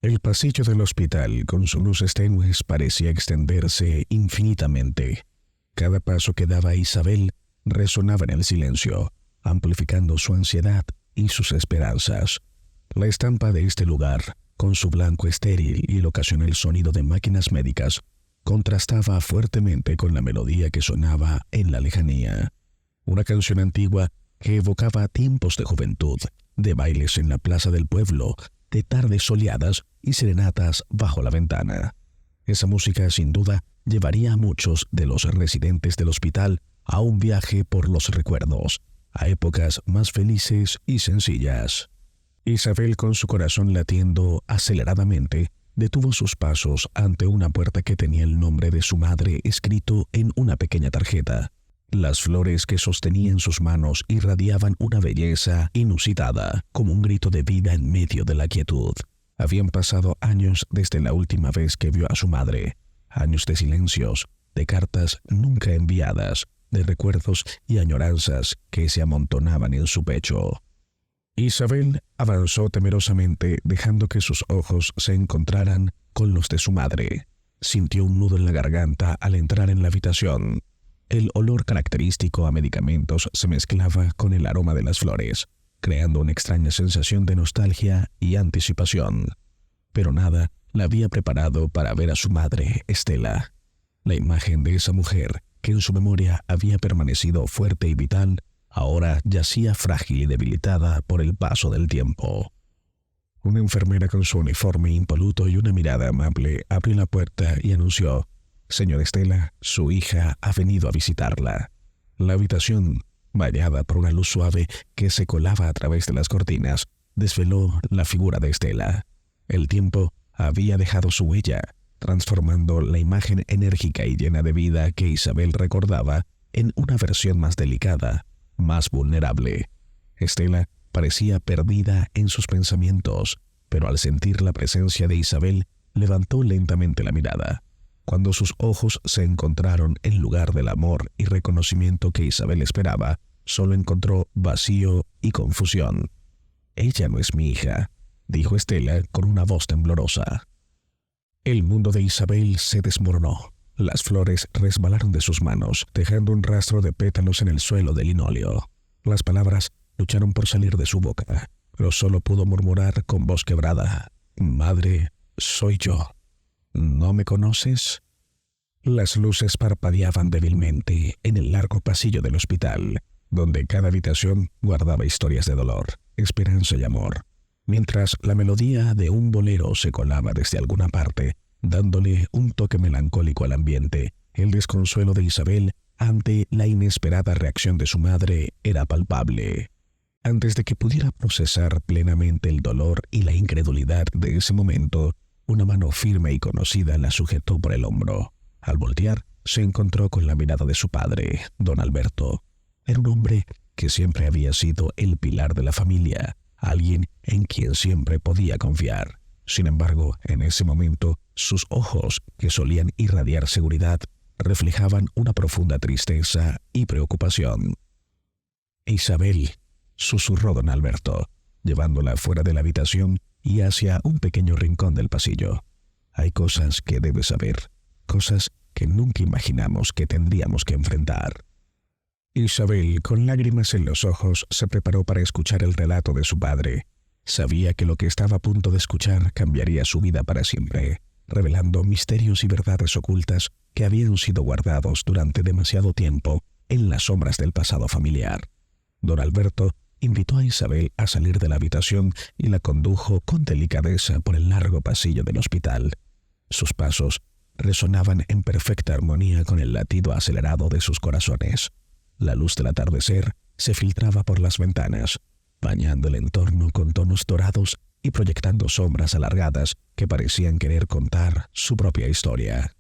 El pasillo del hospital, con sus luces tenues, parecía extenderse infinitamente. Cada paso que daba Isabel resonaba en el silencio, amplificando su ansiedad y sus esperanzas. La estampa de este lugar, con su blanco estéril y el ocasional sonido de máquinas médicas, contrastaba fuertemente con la melodía que sonaba en la lejanía. Una canción antigua que evocaba tiempos de juventud, de bailes en la plaza del pueblo, de tardes soleadas y serenatas bajo la ventana. Esa música, sin duda, llevaría a muchos de los residentes del hospital a un viaje por los recuerdos, a épocas más felices y sencillas. Isabel, con su corazón latiendo aceleradamente, detuvo sus pasos ante una puerta que tenía el nombre de su madre escrito en una pequeña tarjeta. Las flores que sostenía en sus manos irradiaban una belleza inusitada, como un grito de vida en medio de la quietud. Habían pasado años desde la última vez que vio a su madre, años de silencios, de cartas nunca enviadas, de recuerdos y añoranzas que se amontonaban en su pecho. Isabel avanzó temerosamente, dejando que sus ojos se encontraran con los de su madre. Sintió un nudo en la garganta al entrar en la habitación. El olor característico a medicamentos se mezclaba con el aroma de las flores, creando una extraña sensación de nostalgia y anticipación. Pero nada la había preparado para ver a su madre, Estela. La imagen de esa mujer, que en su memoria había permanecido fuerte y vital, ahora yacía frágil y debilitada por el paso del tiempo. Una enfermera con su uniforme impoluto y una mirada amable abrió la puerta y anunció: «Señora Estela, su hija ha venido a visitarla». La habitación, bañada por una luz suave que se colaba a través de las cortinas, desveló la figura de Estela. El tiempo había dejado su huella, transformando la imagen enérgica y llena de vida que Isabel recordaba en una versión más delicada, más vulnerable. Estela parecía perdida en sus pensamientos, pero al sentir la presencia de Isabel, levantó lentamente la mirada. Cuando sus ojos se encontraron en lugar del amor y reconocimiento que Isabel esperaba, solo encontró vacío y confusión. «Ella no es mi hija», dijo Estela con una voz temblorosa. El mundo de Isabel se desmoronó. Las flores resbalaron de sus manos, dejando un rastro de pétalos en el suelo de linóleo. Las palabras lucharon por salir de su boca, pero solo pudo murmurar con voz quebrada: «Madre, soy yo. ¿No me conoces?». Las luces parpadeaban débilmente en el largo pasillo del hospital, donde cada habitación guardaba historias de dolor, esperanza y amor, mientras la melodía de un bolero se colaba desde alguna parte, dándole un toque melancólico al ambiente. El desconsuelo de Isabel ante la inesperada reacción de su madre era palpable. Antes de que pudiera procesar plenamente el dolor y la incredulidad de ese momento, una mano firme y conocida la sujetó por el hombro. Al voltear, se encontró con la mirada de su padre, don Alberto. Era un hombre que siempre había sido el pilar de la familia, alguien en quien siempre podía confiar. Sin embargo, en ese momento, sus ojos, que solían irradiar seguridad, reflejaban una profunda tristeza y preocupación. «Isabel», susurró don Alberto, llevándola fuera de la habitación y hacia un pequeño rincón del pasillo. «Hay cosas que debes saber, cosas que nunca imaginamos que tendríamos que enfrentar». Isabel, con lágrimas en los ojos, se preparó para escuchar el relato de su padre. Sabía que lo que estaba a punto de escuchar cambiaría su vida para siempre, revelando misterios y verdades ocultas que habían sido guardados durante demasiado tiempo en las sombras del pasado familiar. Don Alberto invitó a Isabel a salir de la habitación y la condujo con delicadeza por el largo pasillo del hospital. Sus pasos resonaban en perfecta armonía con el latido acelerado de sus corazones. La luz del atardecer se filtraba por las ventanas, bañando el entorno con tonos dorados y proyectando sombras alargadas que parecían querer contar su propia historia.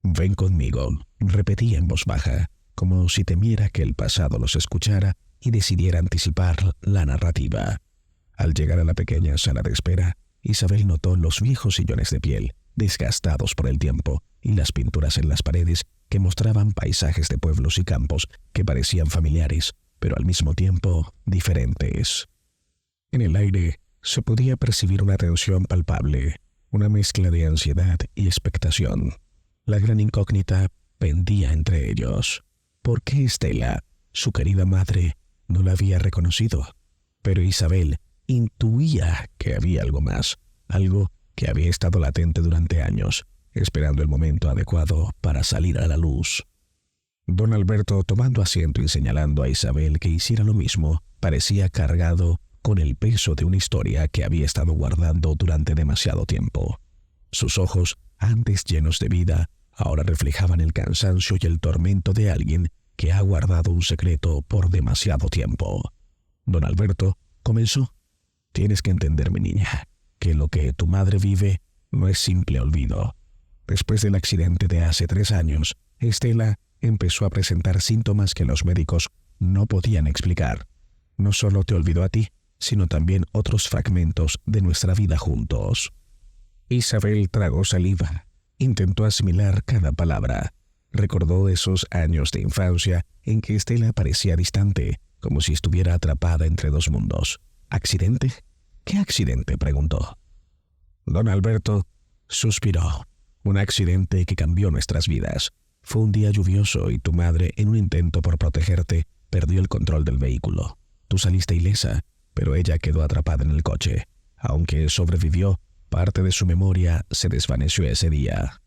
«Ven conmigo», repetía en voz baja, como si temiera que el pasado los escuchara y decidiera anticipar la narrativa. Al llegar a la pequeña sala de espera, Isabel notó los viejos sillones de piel, desgastados por el tiempo, y las pinturas en las paredes que mostraban paisajes de pueblos y campos que parecían familiares, pero al mismo tiempo diferentes. En el aire se podía percibir una tensión palpable. una mezcla de ansiedad y expectación. La gran incógnita pendía entre ellos. ¿Por qué Estela, su querida madre, no la había reconocido? Pero Isabel intuía que había algo más, algo que había estado latente durante años, esperando el momento adecuado para salir a la luz. Don Alberto, tomando asiento y señalando a Isabel que hiciera lo mismo, parecía cargado con el peso de una historia que había estado guardando durante demasiado tiempo. Sus ojos, antes llenos de vida, ahora reflejaban el cansancio y el tormento de alguien que ha guardado un secreto por demasiado tiempo. Don Alberto comenzó: «Tienes que entender, mi niña, que lo que tu madre vive no es simple olvido. Después del accidente de hace 3 años, Estela empezó a presentar síntomas que los médicos no podían explicar. No solo te olvidó a ti, sino también otros fragmentos de nuestra vida juntos». Isabel tragó saliva. Intentó asimilar cada palabra. Recordó esos años de infancia en que Estela parecía distante, como si estuviera atrapada entre 2 mundos. ¿Accidente? ¿Qué accidente?, preguntó. Don Alberto suspiró. Un accidente que cambió nuestras vidas. Fue un día lluvioso y tu madre, en un intento por protegerte, perdió el control del vehículo. Tú saliste ilesa, pero ella quedó atrapada en el coche. Aunque sobrevivió, parte de su memoria se desvaneció ese día.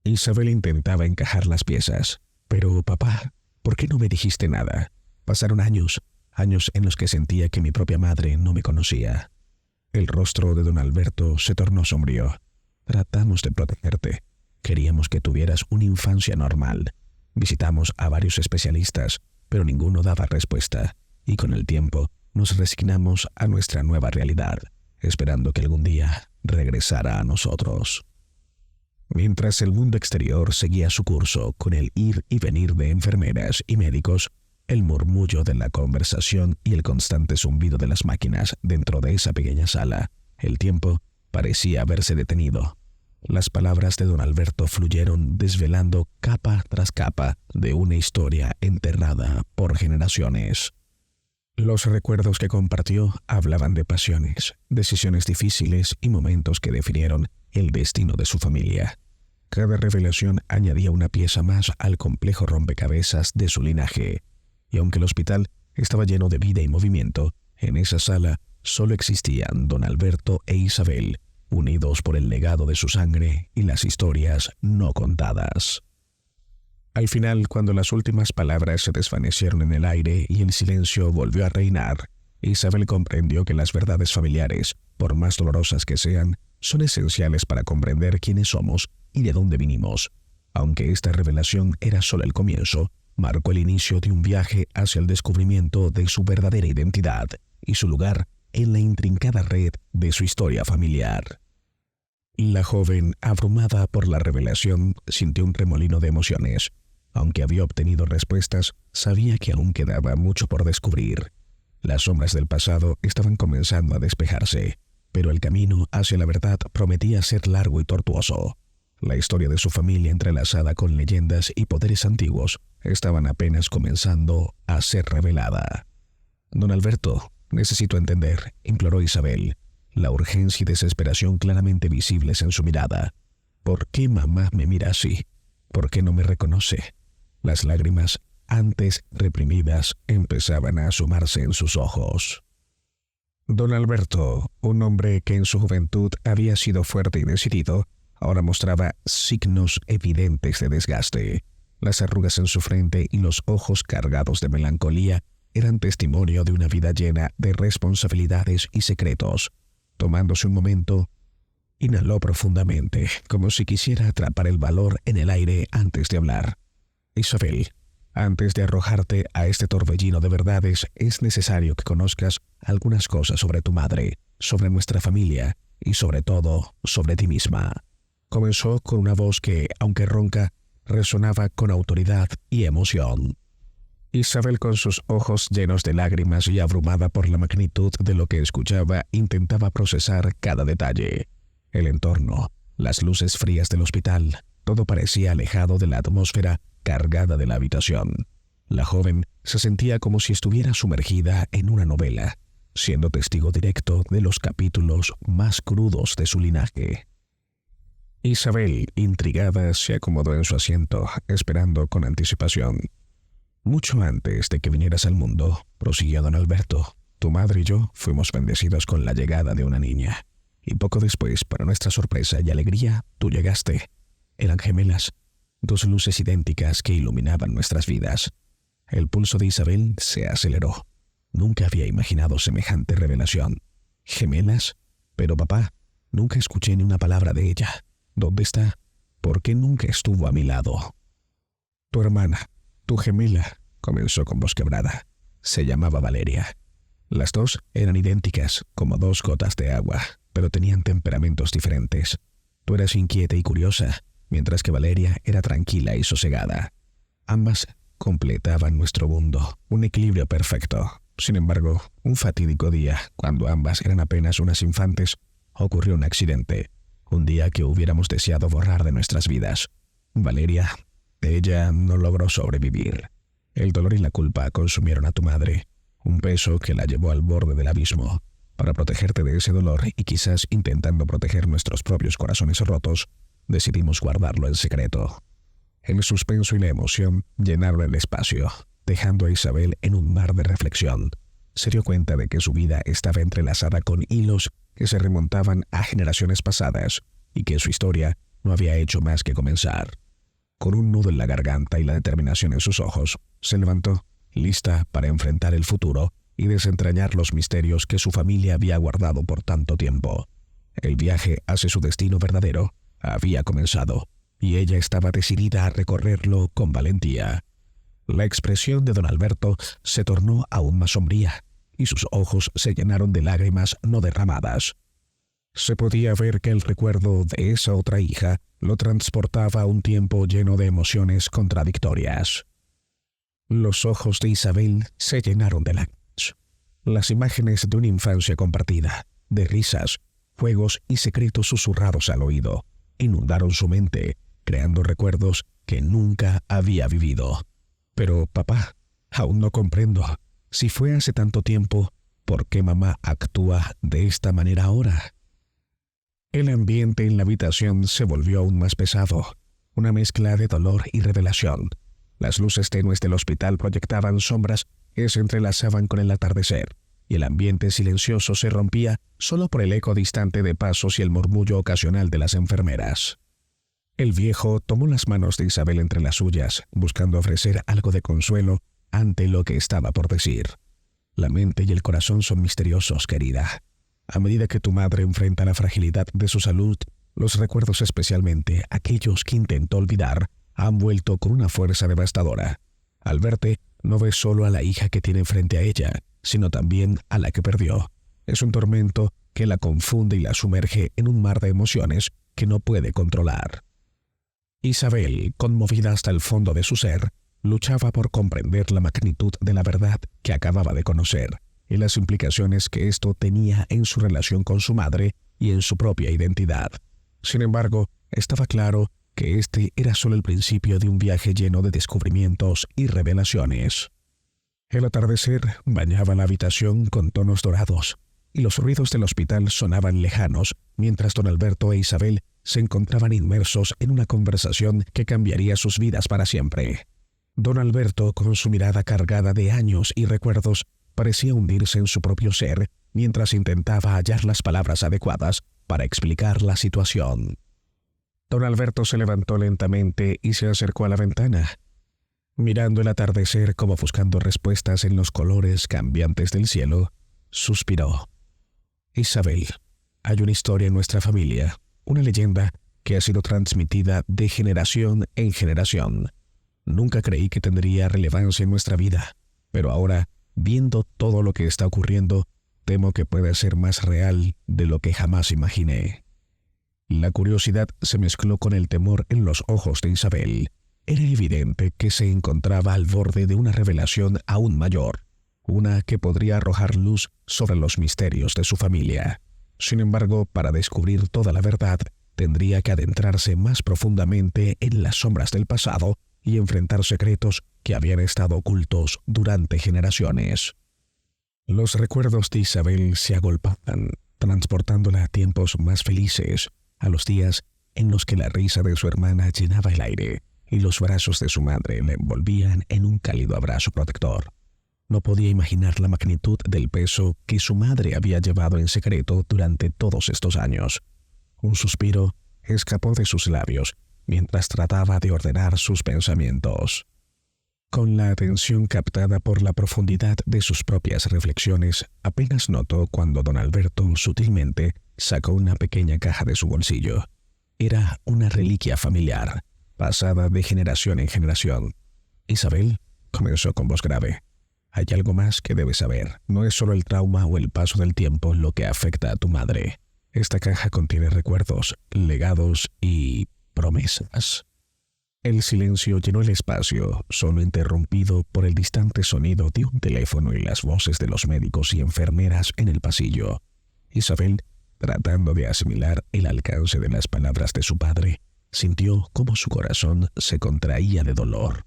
Isabel intentaba encajar las piezas. Pero, papá, ¿por qué no me dijiste nada? Pasaron años en los que sentía que mi propia madre no me conocía. El rostro de don Alberto se tornó sombrío. Tratamos de protegerte. Queríamos que tuvieras una infancia normal. Visitamos a varios especialistas, pero ninguno daba respuesta. Y con el tiempo nos resignamos a nuestra nueva realidad, esperando que algún día regresara a nosotros. Mientras el mundo exterior seguía su curso con el ir y venir de enfermeras y médicos, el murmullo de la conversación y el constante zumbido de las máquinas dentro de esa pequeña sala, el tiempo parecía haberse detenido. Las palabras de don Alberto fluyeron desvelando capa tras capa de una historia enterrada por generaciones. Los recuerdos que compartió hablaban de pasiones, decisiones difíciles y momentos que definieron el destino de su familia. Cada revelación añadía una pieza más al complejo rompecabezas de su linaje. Y aunque el hospital estaba lleno de vida y movimiento, en esa sala solo existían don Alberto e Isabel, unidos por el legado de su sangre y las historias no contadas. Al final, cuando las últimas palabras se desvanecieron en el aire y el silencio volvió a reinar, Isabel comprendió que las verdades familiares, por más dolorosas que sean, son esenciales para comprender quiénes somos y de dónde vinimos. Aunque esta revelación era solo el comienzo, marcó el inicio de un viaje hacia el descubrimiento de su verdadera identidad y su lugar en la intrincada red de su historia familiar. La joven, abrumada por la revelación, sintió un remolino de emociones. Aunque había obtenido respuestas, sabía que aún quedaba mucho por descubrir. Las sombras del pasado estaban comenzando a despejarse, pero el camino hacia la verdad prometía ser largo y tortuoso. La historia de su familia, entrelazada con leyendas y poderes antiguos, estaban apenas comenzando a ser revelada. «Don Alberto, necesito entender», imploró Isabel, la urgencia y desesperación claramente visibles en su mirada. «¿Por qué mamá me mira así? ¿Por qué no me reconoce?» Las lágrimas, antes reprimidas, empezaban a asomarse en sus ojos. Don Alberto, un hombre que en su juventud había sido fuerte y decidido, ahora mostraba signos evidentes de desgaste. Las arrugas en su frente y los ojos cargados de melancolía eran testimonio de una vida llena de responsabilidades y secretos. Tomándose un momento, inhaló profundamente, como si quisiera atrapar el valor en el aire antes de hablar. «Isabel, antes de arrojarte a este torbellino de verdades, es necesario que conozcas algunas cosas sobre tu madre, sobre nuestra familia y sobre todo, sobre ti misma». Comenzó con una voz que, aunque ronca, resonaba con autoridad y emoción. Isabel, con sus ojos llenos de lágrimas y abrumada por la magnitud de lo que escuchaba, intentaba procesar cada detalle. El entorno, las luces frías del hospital, todo parecía alejado de la atmósfera cargada de la habitación. La joven se sentía como si estuviera sumergida en una novela, siendo testigo directo de los capítulos más crudos de su linaje. Isabel, intrigada, se acomodó en su asiento, esperando con anticipación. Mucho antes de que vinieras al mundo, prosiguió don Alberto, tu madre y yo fuimos bendecidos con la llegada de una niña. Y poco después, para nuestra sorpresa y alegría, tú llegaste. Eran gemelas, dos luces idénticas que iluminaban nuestras vidas. El pulso de Isabel se aceleró. Nunca había imaginado semejante revelación. ¿Gemelas? Pero papá, nunca escuché ni una palabra de ella. ¿Dónde está? ¿Por qué nunca estuvo a mi lado? Tu hermana, tu gemela, comenzó con voz quebrada. Se llamaba Valeria. Las dos eran idénticas, como dos gotas de agua, pero tenían temperamentos diferentes. Tú eras inquieta y curiosa, mientras que Valeria era tranquila y sosegada. Ambas completaban nuestro mundo, un equilibrio perfecto. Sin embargo, un fatídico día, cuando ambas eran apenas unas infantes, ocurrió un accidente. Un día que hubiéramos deseado borrar de nuestras vidas. Valeria, ella no logró sobrevivir. El dolor y la culpa consumieron a tu madre, un peso que la llevó al borde del abismo. Para protegerte de ese dolor y quizás intentando proteger nuestros propios corazones rotos, decidimos guardarlo en secreto. El suspenso y la emoción llenaron el espacio, dejando a Isabel en un mar de reflexión. Se dio cuenta de que su vida estaba entrelazada con hilos que se remontaban a generaciones pasadas y que su historia no había hecho más que comenzar. Con un nudo en la garganta y la determinación en sus ojos, se levantó, lista para enfrentar el futuro y desentrañar los misterios que su familia había guardado por tanto tiempo. El viaje hacia su destino verdadero había comenzado, y ella estaba decidida a recorrerlo con valentía. La expresión de don Alberto se tornó aún más sombría, y sus ojos se llenaron de lágrimas no derramadas. Se podía ver que el recuerdo de esa otra hija lo transportaba a un tiempo lleno de emociones contradictorias. Los ojos de Isabel se llenaron de lágrimas. Las imágenes de una infancia compartida, de risas, juegos y secretos susurrados al oído, inundaron su mente, creando recuerdos que nunca había vivido. Pero, papá, aún no comprendo. Si fue hace tanto tiempo, ¿por qué mamá actúa de esta manera ahora? El ambiente en la habitación se volvió aún más pesado, una mezcla de dolor y revelación. Las luces tenues del hospital proyectaban sombras que se entrelazaban con el atardecer, y el ambiente silencioso se rompía solo por el eco distante de pasos y el murmullo ocasional de las enfermeras. El viejo tomó las manos de Isabel entre las suyas, buscando ofrecer algo de consuelo ante lo que estaba por decir. La mente y el corazón son misteriosos, querida. A medida que tu madre enfrenta la fragilidad de su salud, los recuerdos, especialmente aquellos que intentó olvidar, han vuelto con una fuerza devastadora. Al verte, no ves solo a la hija que tiene frente a ella, sino también a la que perdió. Es un tormento que la confunde y la sumerge en un mar de emociones que no puede controlar. Isabel, conmovida hasta el fondo de su ser, luchaba por comprender la magnitud de la verdad que acababa de conocer y las implicaciones que esto tenía en su relación con su madre y en su propia identidad. Sin embargo, estaba claro que este era solo el principio de un viaje lleno de descubrimientos y revelaciones. El atardecer bañaba la habitación con tonos dorados, y los ruidos del hospital sonaban lejanos, mientras don Alberto e Isabel se encontraban inmersos en una conversación que cambiaría sus vidas para siempre. Don Alberto, con su mirada cargada de años y recuerdos, parecía hundirse en su propio ser, mientras intentaba hallar las palabras adecuadas para explicar la situación. Don Alberto se levantó lentamente y se acercó a la ventana. Mirando el atardecer como buscando respuestas en los colores cambiantes del cielo, suspiró. Isabel, hay una historia en nuestra familia, una leyenda que ha sido transmitida de generación en generación. Nunca creí que tendría relevancia en nuestra vida, pero ahora, viendo todo lo que está ocurriendo, temo que pueda ser más real de lo que jamás imaginé. La curiosidad se mezcló con el temor en los ojos de Isabel. Era evidente que se encontraba al borde de una revelación aún mayor, una que podría arrojar luz sobre los misterios de su familia. Sin embargo, para descubrir toda la verdad, tendría que adentrarse más profundamente en las sombras del pasado y enfrentar secretos que habían estado ocultos durante generaciones. Los recuerdos de Isabel se agolpaban, transportándola a tiempos más felices, a los días en los que la risa de su hermana llenaba el aire y los brazos de su madre le envolvían en un cálido abrazo protector. No podía imaginar la magnitud del peso que su madre había llevado en secreto durante todos estos años. Un suspiro escapó de sus labios mientras trataba de ordenar sus pensamientos. Con la atención captada por la profundidad de sus propias reflexiones, apenas notó cuando don Alberto sutilmente sacó una pequeña caja de su bolsillo. Era una reliquia familiar, pasada de generación en generación. «Isabel», comenzó con voz grave, «hay algo más que debes saber. No es solo el trauma o el paso del tiempo lo que afecta a tu madre. Esta caja contiene recuerdos, legados y promesas». El silencio llenó el espacio, solo interrumpido por el distante sonido de un teléfono y las voces de los médicos y enfermeras en el pasillo. Isabel, tratando de asimilar el alcance de las palabras de su padre, sintió cómo su corazón se contraía de dolor.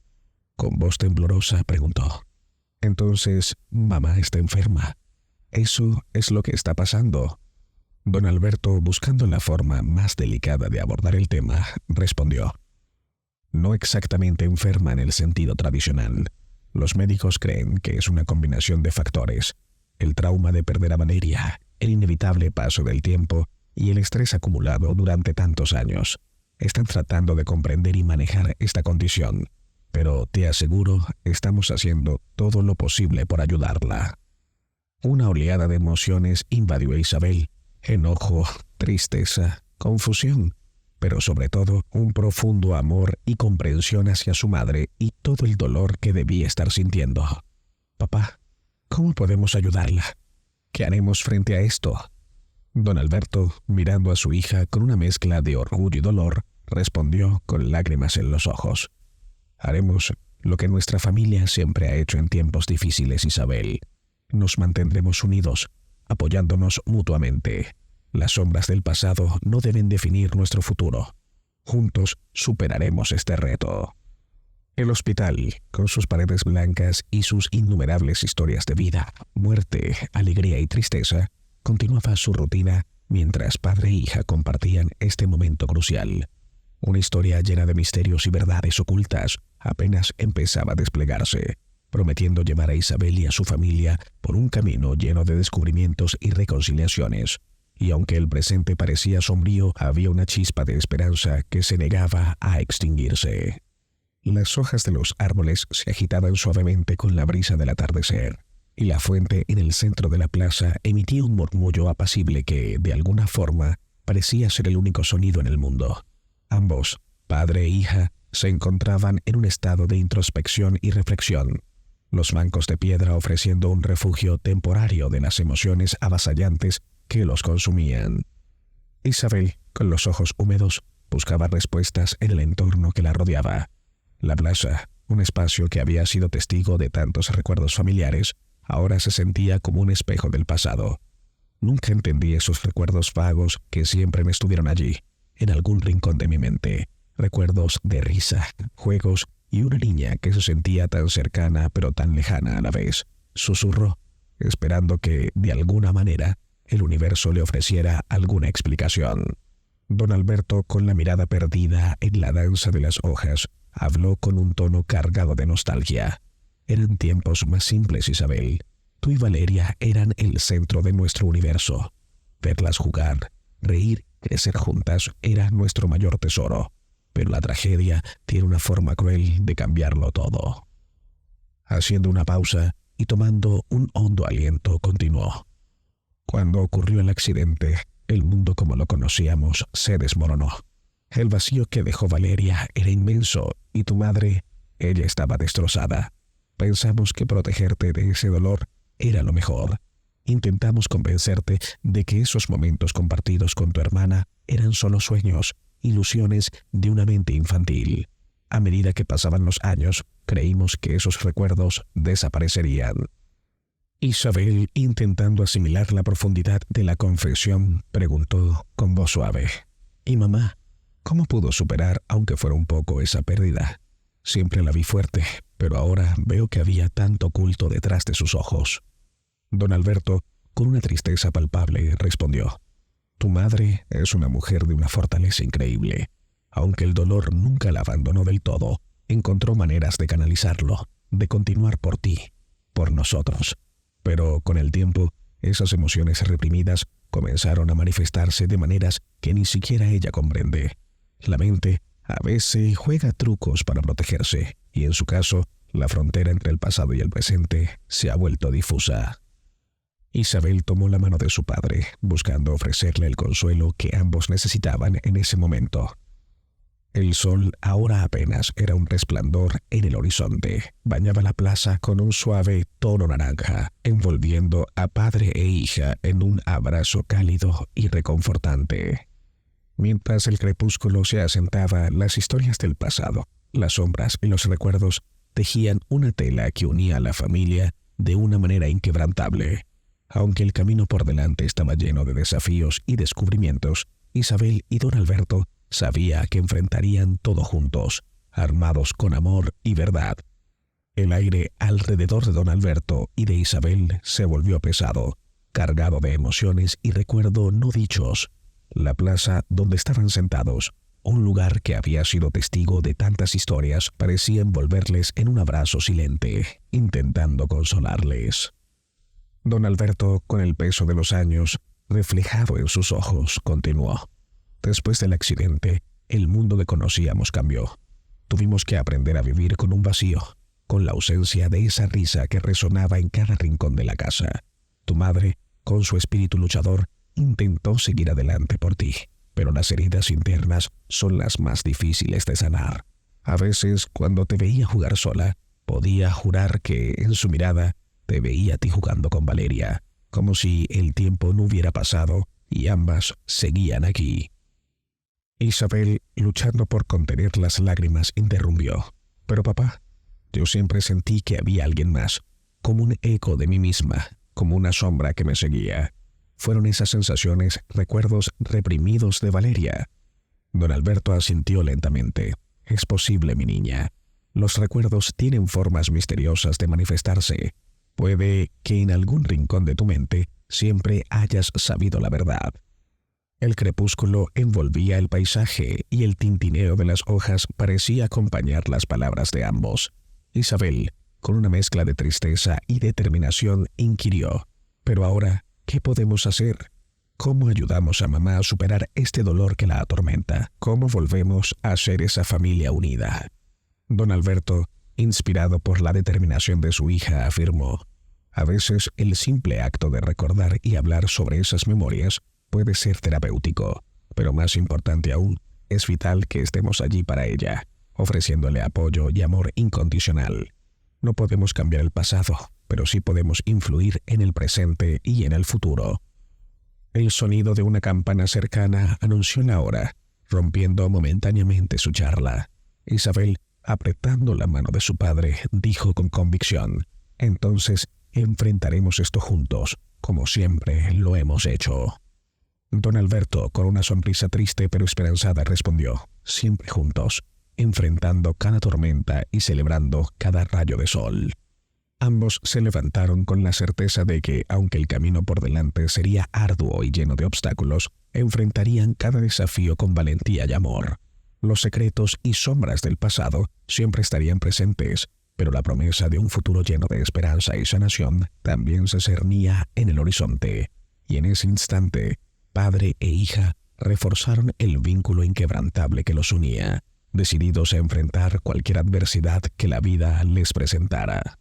Con voz temblorosa preguntó: «Entonces, mamá está enferma. ¿Eso es lo que está pasando?». Don Alberto, buscando la forma más delicada de abordar el tema, respondió: «No exactamente enferma en el sentido tradicional. Los médicos creen que es una combinación de factores: el trauma de perder a Valeria, el inevitable paso del tiempo y el estrés acumulado durante tantos años. Están tratando de comprender y manejar esta condición, pero te aseguro, estamos haciendo todo lo posible por ayudarla». Una oleada de emociones invadió a Isabel: enojo, tristeza, confusión, pero sobre todo un profundo amor y comprensión hacia su madre y todo el dolor que debía estar sintiendo. «Papá, ¿cómo podemos ayudarla? ¿Qué haremos frente a esto?». Don Alberto, mirando a su hija con una mezcla de orgullo y dolor, respondió con lágrimas en los ojos: «Haremos lo que nuestra familia siempre ha hecho en tiempos difíciles, Isabel. Nos mantendremos unidos, apoyándonos mutuamente. Las sombras del pasado no deben definir nuestro futuro. Juntos superaremos este reto». El hospital, con sus paredes blancas y sus innumerables historias de vida, muerte, alegría y tristeza, continuaba su rutina mientras padre e hija compartían este momento crucial. Una historia llena de misterios y verdades ocultas apenas empezaba a desplegarse, prometiendo llevar a Isabel y a su familia por un camino lleno de descubrimientos y reconciliaciones. Y aunque el presente parecía sombrío, había una chispa de esperanza que se negaba a extinguirse. Las hojas de los árboles se agitaban suavemente con la brisa del atardecer, y la fuente en el centro de la plaza emitía un murmullo apacible que, de alguna forma, parecía ser el único sonido en el mundo. Ambos, padre e hija, se encontraban en un estado de introspección y reflexión, los bancos de piedra ofreciendo un refugio temporario de las emociones avasallantes que los consumían. Isabel, con los ojos húmedos, buscaba respuestas en el entorno que la rodeaba. La plaza, un espacio que había sido testigo de tantos recuerdos familiares, ahora se sentía como un espejo del pasado. Nunca entendí esos recuerdos vagos que siempre me estuvieron allí, en algún rincón de mi mente. Recuerdos de risa, juegos y una niña que se sentía tan cercana pero tan lejana a la vez. Susurró, esperando que, de alguna manera, el universo le ofreciera alguna explicación. Don Alberto, con la mirada perdida en la danza de las hojas, habló con un tono cargado de nostalgia. Eran tiempos más simples, Isabel. Tú y Valeria eran el centro de nuestro universo. Verlas jugar, reír, crecer juntas era nuestro mayor tesoro. Pero la tragedia tiene una forma cruel de cambiarlo todo. Haciendo una pausa y tomando un hondo aliento, continuó: «Cuando ocurrió el accidente, el mundo como lo conocíamos se desmoronó. El vacío que dejó Valeria era inmenso y tu madre, ella estaba destrozada. Pensamos que protegerte de ese dolor era lo mejor. Intentamos convencerte de que esos momentos compartidos con tu hermana eran solo sueños, ilusiones de una mente infantil. A medida que pasaban los años, creímos que esos recuerdos desaparecerían». Isabel, intentando asimilar la profundidad de la confesión, preguntó con voz suave: «¿Y mamá? ¿Cómo pudo superar, aunque fuera un poco, esa pérdida? Siempre la vi fuerte, pero ahora veo que había tanto oculto detrás de sus ojos». Don Alberto, con una tristeza palpable, respondió: Tu madre es una mujer de una fortaleza increíble. Aunque el dolor nunca la abandonó del todo, encontró maneras de canalizarlo, de continuar por ti, por nosotros. Pero con el tiempo, esas emociones reprimidas comenzaron a manifestarse de maneras que ni siquiera ella comprende. La mente a veces juega trucos para protegerse, y en su caso, la frontera entre el pasado y el presente se ha vuelto difusa. Isabel tomó la mano de su padre, buscando ofrecerle el consuelo que ambos necesitaban en ese momento. El sol ahora apenas era un resplandor en el horizonte. Bañaba la plaza con un suave tono naranja, envolviendo a padre e hija en un abrazo cálido y reconfortante. Mientras el crepúsculo se asentaba, las historias del pasado, las sombras y los recuerdos tejían una tela que unía a la familia de una manera inquebrantable. Aunque el camino por delante estaba lleno de desafíos y descubrimientos, Isabel y don Alberto sabía que enfrentarían todo juntos, armados con amor y verdad. El aire alrededor de don Alberto y de Isabel se volvió pesado, cargado de emociones y recuerdos no dichos. La plaza donde estaban sentados, un lugar que había sido testigo de tantas historias, parecía envolverles en un abrazo silente, intentando consolarles. Don Alberto, con el peso de los años reflejado en sus ojos, continuó. Después del accidente, el mundo que conocíamos cambió. Tuvimos que aprender a vivir con un vacío, con la ausencia de esa risa que resonaba en cada rincón de la casa. Tu madre, con su espíritu luchador, intentó seguir adelante por ti, pero las heridas internas son las más difíciles de sanar. A veces, cuando te veía jugar sola, podía jurar que, en su mirada, te veía a ti jugando con Valeria, como si el tiempo no hubiera pasado y ambas seguían aquí. Isabel, luchando por contener las lágrimas, interrumpió. Pero papá, yo siempre sentí que había alguien más, como un eco de mí misma, como una sombra que me seguía. Fueron esas sensaciones, recuerdos reprimidos de Valeria. Don Alberto asintió lentamente. Es posible, mi niña. Los recuerdos tienen formas misteriosas de manifestarse. Puede que en algún rincón de tu mente siempre hayas sabido la verdad. El crepúsculo envolvía el paisaje y el tintineo de las hojas parecía acompañar las palabras de ambos. Isabel, con una mezcla de tristeza y determinación, inquirió. Pero ahora, ¿qué podemos hacer? ¿Cómo ayudamos a mamá a superar este dolor que la atormenta? ¿Cómo volvemos a ser esa familia unida? Don Alberto, inspirado por la determinación de su hija, afirmó: a veces el simple acto de recordar y hablar sobre esas memorias puede ser terapéutico, pero más importante aún, es vital que estemos allí para ella, ofreciéndole apoyo y amor incondicional. No podemos cambiar el pasado, pero sí podemos influir en el presente y en el futuro. El sonido de una campana cercana anunció la hora, rompiendo momentáneamente su charla. Isabel, apretando la mano de su padre, dijo con convicción: entonces enfrentaremos esto juntos, como siempre lo hemos hecho. Don Alberto, con una sonrisa triste pero esperanzada, respondió: siempre juntos, enfrentando cada tormenta y celebrando cada rayo de sol. Ambos se levantaron con la certeza de que, aunque el camino por delante sería arduo y lleno de obstáculos, enfrentarían cada desafío con valentía y amor. Los secretos y sombras del pasado siempre estarían presentes, pero la promesa de un futuro lleno de esperanza y sanación también se cernía en el horizonte. Y en ese instante, padre e hija reforzaron el vínculo inquebrantable que los unía, decididos a enfrentar cualquier adversidad que la vida les presentara.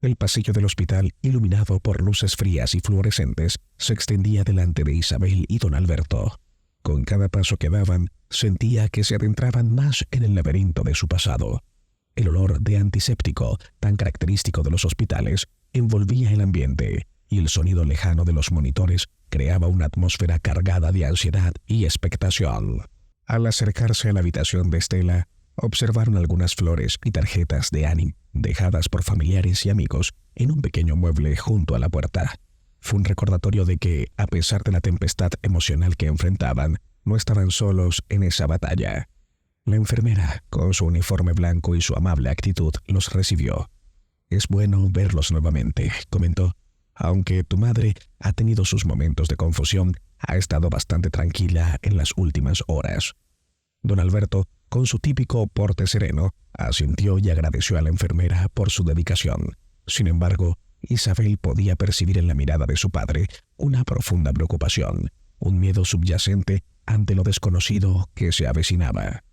El pasillo del hospital, iluminado por luces frías y fluorescentes, se extendía delante de Isabel y don Alberto. Con cada paso que daban, sentía que se adentraban más en el laberinto de su pasado. El olor de antiséptico, tan característico de los hospitales, envolvía el ambiente, y el sonido lejano de los monitores creaba una atmósfera cargada de ansiedad y expectación. Al acercarse a la habitación de Estela, observaron algunas flores y tarjetas de ánimo dejadas por familiares y amigos en un pequeño mueble junto a la puerta. Fue un recordatorio de que, a pesar de la tempestad emocional que enfrentaban, no estaban solos en esa batalla. La enfermera, con su uniforme blanco y su amable actitud, los recibió. «Es bueno verlos nuevamente», comentó. Aunque tu madre ha tenido sus momentos de confusión, ha estado bastante tranquila en las últimas horas. Don Alberto, con su típico porte sereno, asintió y agradeció a la enfermera por su dedicación. Sin embargo, Isabel podía percibir en la mirada de su padre una profunda preocupación, un miedo subyacente ante lo desconocido que se avecinaba.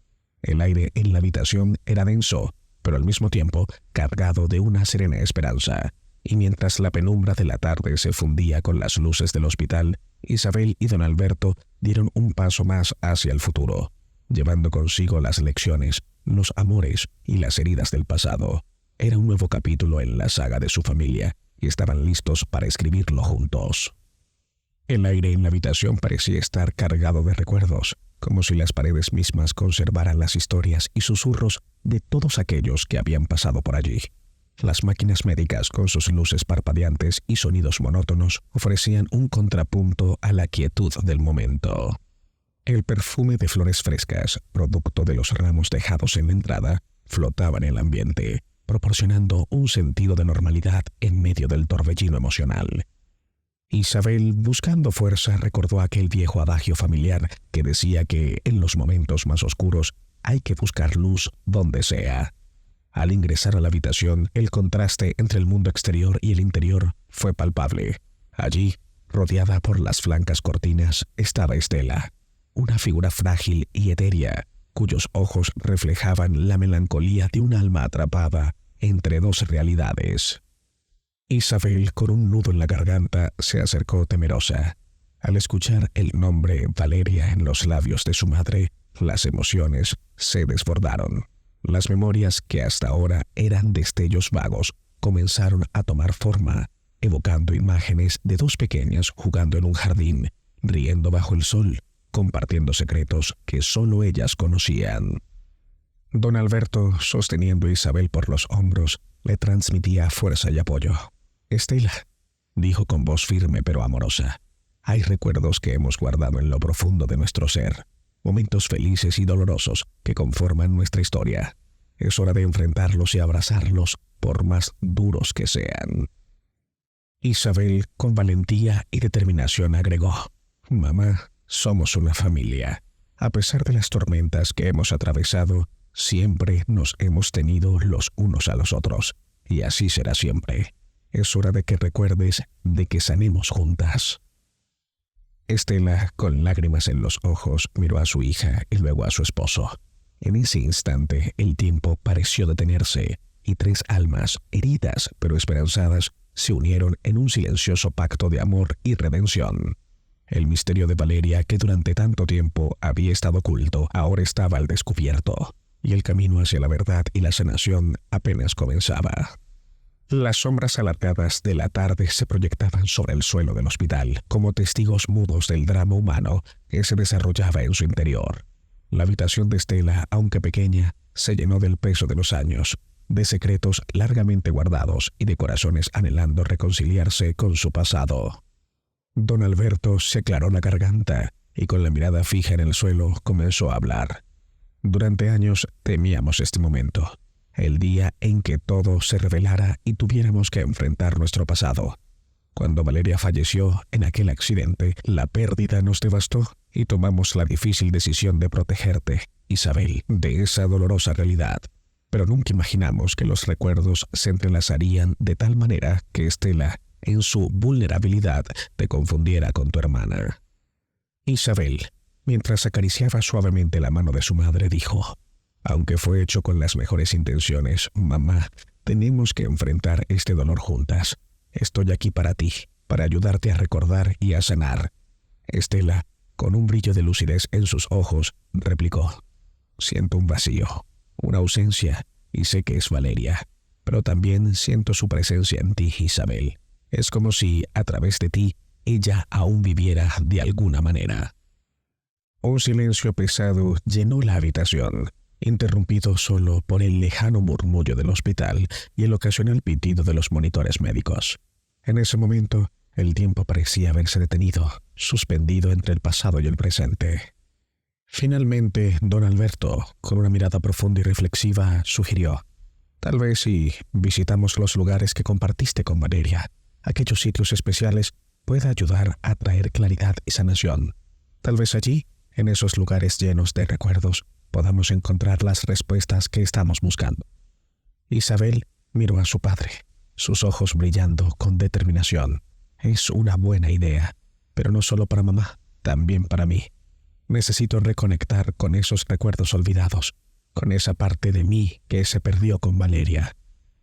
El aire en la habitación era denso, pero al mismo tiempo cargado de una serena esperanza. Y mientras la penumbra de la tarde se fundía con las luces del hospital, Isabel y don Alberto dieron un paso más hacia el futuro, llevando consigo las lecciones, los amores y las heridas del pasado. Era un nuevo capítulo en la saga de su familia y estaban listos para escribirlo juntos. El aire en la habitación parecía estar cargado de recuerdos, como si las paredes mismas conservaran las historias y susurros de todos aquellos que habían pasado por allí. Las máquinas médicas, con sus luces parpadeantes y sonidos monótonos, ofrecían un contrapunto a la quietud del momento. El perfume de flores frescas, producto de los ramos dejados en la entrada, flotaba en el ambiente, proporcionando un sentido de normalidad en medio del torbellino emocional. Isabel, buscando fuerza, recordó aquel viejo adagio familiar que decía que en los momentos más oscuros hay que buscar luz donde sea. Al ingresar a la habitación, el contraste entre el mundo exterior y el interior fue palpable. Allí, rodeada por las blancas cortinas, estaba Estela, una figura frágil y etérea, cuyos ojos reflejaban la melancolía de un alma atrapada entre dos realidades. Isabel, con un nudo en la garganta, se acercó temerosa. Al escuchar el nombre Valeria en los labios de su madre, las emociones se desbordaron. Las memorias que hasta ahora eran destellos vagos comenzaron a tomar forma, evocando imágenes de dos pequeñas jugando en un jardín, riendo bajo el sol, compartiendo secretos que solo ellas conocían. Don Alberto, sosteniendo a Isabel por los hombros, le transmitía fuerza y apoyo. «Estela», dijo con voz firme pero amorosa, «hay recuerdos que hemos guardado en lo profundo de nuestro ser, momentos felices y dolorosos que conforman nuestra historia. Es hora de enfrentarlos y abrazarlos, por más duros que sean». Isabel, con valentía y determinación, agregó: «Mamá, somos una familia. A pesar de las tormentas que hemos atravesado, siempre nos hemos tenido los unos a los otros, y así será siempre. Es hora de que recuerdes de que sanemos juntas». Estela, con lágrimas en los ojos, miró a su hija y luego a su esposo. En ese instante, el tiempo pareció detenerse, y tres almas, heridas pero esperanzadas, se unieron en un silencioso pacto de amor y redención. El misterio de Valeria, que durante tanto tiempo había estado oculto, ahora estaba al descubierto, y el camino hacia la verdad y la sanación apenas comenzaba. Las sombras alargadas de la tarde se proyectaban sobre el suelo del hospital, como testigos mudos del drama humano que se desarrollaba en su interior. La habitación de Estela, aunque pequeña, se llenó del peso de los años, de secretos largamente guardados y de corazones anhelando reconciliarse con su pasado. Don Alberto se aclaró la garganta y con la mirada fija en el suelo comenzó a hablar. Durante años temíamos este momento, el día en que todo se revelara y tuviéramos que enfrentar nuestro pasado. Cuando Valeria falleció en aquel accidente, la pérdida nos devastó y tomamos la difícil decisión de protegerte, Isabel, de esa dolorosa realidad. Pero nunca imaginamos que los recuerdos se entrelazarían de tal manera que Estela, en su vulnerabilidad, te confundiera con tu hermana. Isabel, mientras acariciaba suavemente la mano de su madre, dijo: «Aunque fue hecho con las mejores intenciones, mamá, tenemos que enfrentar este dolor juntas. Estoy aquí para ti, para ayudarte a recordar y a sanar». Estela, con un brillo de lucidez en sus ojos, replicó: «Siento un vacío, una ausencia, y sé que es Valeria, pero también siento su presencia en ti, Isabel. Es como si, a través de ti, ella aún viviera de alguna manera». Un silencio pesado llenó la habitación, interrumpido solo por el lejano murmullo del hospital y el ocasional pitido de los monitores médicos. En ese momento, el tiempo parecía haberse detenido, suspendido entre el pasado y el presente. Finalmente, don Alberto, con una mirada profunda y reflexiva, sugirió: «Tal vez si visitamos los lugares que compartiste con Valeria, aquellos sitios especiales, pueda ayudar a traer claridad y sanación. Tal vez allí, en esos lugares llenos de recuerdos, podamos encontrar las respuestas que estamos buscando. Isabel miró a su padre, sus ojos brillando con determinación. Es una buena idea, pero no solo para mamá, también para mí. Necesito reconectar con esos recuerdos olvidados, con esa parte de mí que se perdió con Valeria.